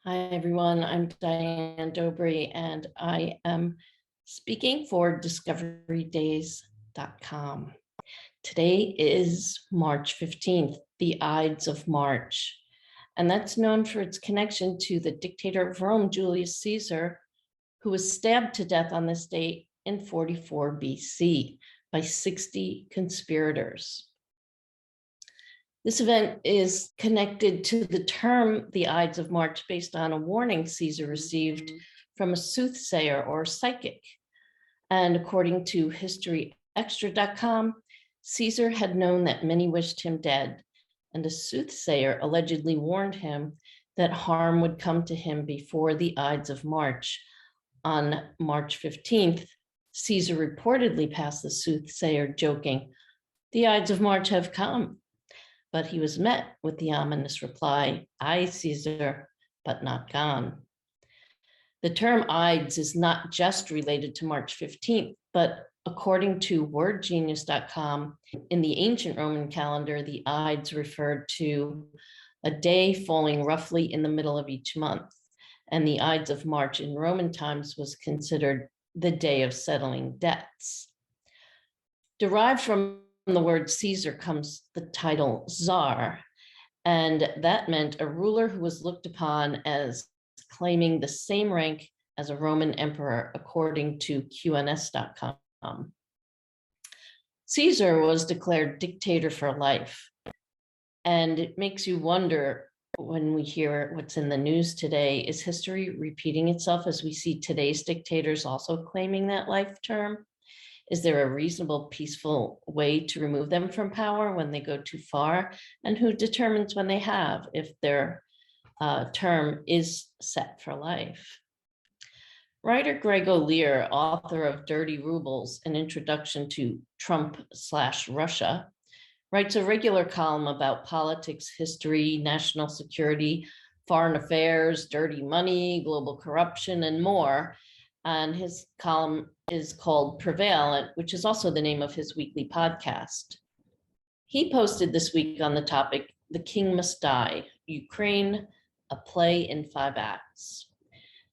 Hi, everyone. I'm Diane Dobry, and I am speaking for discoverydays.com. Today is March 15th, the Ides of March, and that's known for its connection to the dictator of Rome, Julius Caesar, who was stabbed to death on this date in 44 BC by 60 conspirators. This event is connected to the term the Ides of March based on a warning Caesar received from a soothsayer or psychic. And according to historyextra.com, Caesar had known that many wished him dead, and a soothsayer allegedly warned him that harm would come to him before the Ides of March. On March 15th, Caesar reportedly passed the soothsayer, joking, "The Ides of March have come." But he was met with the ominous reply, "Aye, Caesar, but not gone." The term Ides is not just related to March 15th, but according to wordgenius.com, in the ancient Roman calendar, the Ides referred to a day falling roughly in the middle of each month. And the Ides of March in Roman times was considered the day of settling debts. Derived from the word Caesar comes the title Czar, and that meant a ruler who was looked upon as claiming the same rank as a Roman emperor, according to QNS.com. Caesar was declared dictator for life, and it makes you wonder when we hear what's in the news today, is history repeating itself as we see today's dictators also claiming that life term? Is there a reasonable, peaceful way to remove them from power when they go too far? And who determines when they have, if their term is set for life? Writer Greg O'Lear, author of Dirty Rubles, an introduction to Trump/Russia, writes a regular column about politics, history, national security, foreign affairs, dirty money, global corruption, and more. And his column is called Prevail, which is also the name of his weekly podcast. He posted this week on the topic, "The King Must Die, Ukraine, a Play in 5 Acts."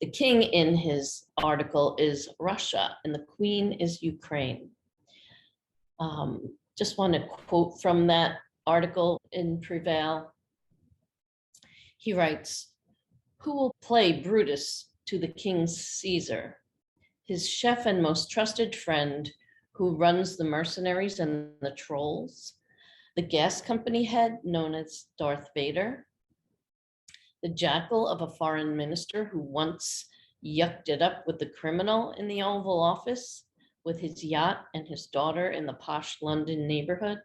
The king in his article is Russia, and the queen is Ukraine. Just want to quote from that article in Prevail. He writes, "Who will play Brutus to the King Caesar, his chef and most trusted friend, who runs the mercenaries and the trolls, the gas company head known as Darth Vader, the jackal of a foreign minister who once yucked it up with the criminal in the Oval Office with his yacht and his daughter in the posh London neighborhood,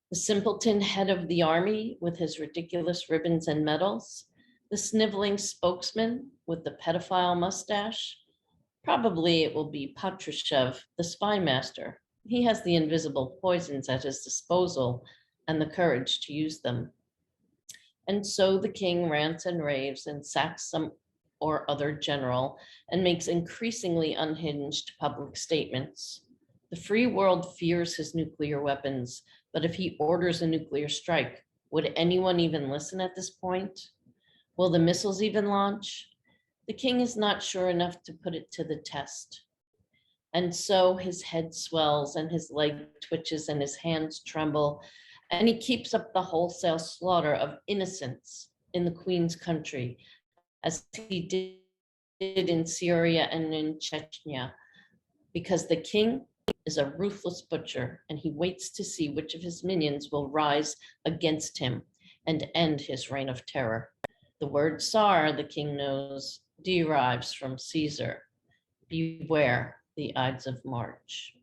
the simpleton head of the army with his ridiculous ribbons and medals, the sniveling spokesman with the pedophile mustache. Probably it will be Patrushev, the spy master. He has the invisible poisons at his disposal and the courage to use them." And so the king rants and raves and sacks some or other general and makes increasingly unhinged public statements. The free world fears his nuclear weapons, but if he orders a nuclear strike, would anyone even listen at this point? Will the missiles even launch? The king is not sure enough to put it to the test. And so his head swells and his leg twitches and his hands tremble, and he keeps up the wholesale slaughter of innocents in the Queen's country, as he did in Syria and in Chechnya, because the king is a ruthless butcher, and he waits to see which of his minions will rise against him and end his reign of terror. The word Tsar, the king knows, derives from Caesar. Beware the Ides of March.